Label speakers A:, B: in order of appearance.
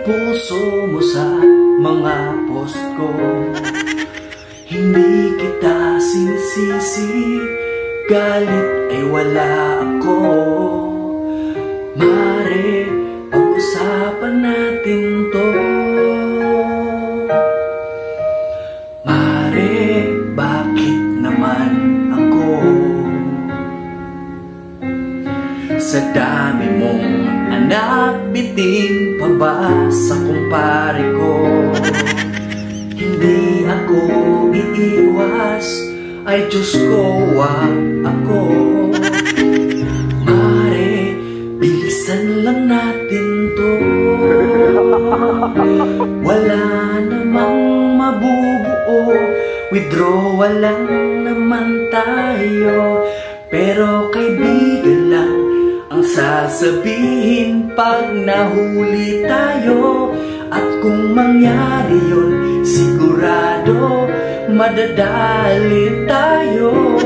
A: puso mo sa mga post ko. Hindi kita sinisisi, galit ay wala ako. Mare, pag-usapan natin to. Mare, bakit naman ako? Sa dami mong anak, bitin pa ba sa kumpare ko? Hindi ako iiwas, ay Diyos ko, wag ako. Mare, bilisan lang natin to. Wala namang mabubuo, withdrawal lang naman tayo. Pero kaibigan lang ang sasabihin pag nahuli tayo. At kung mangyari yun, sigurado madadali tayo.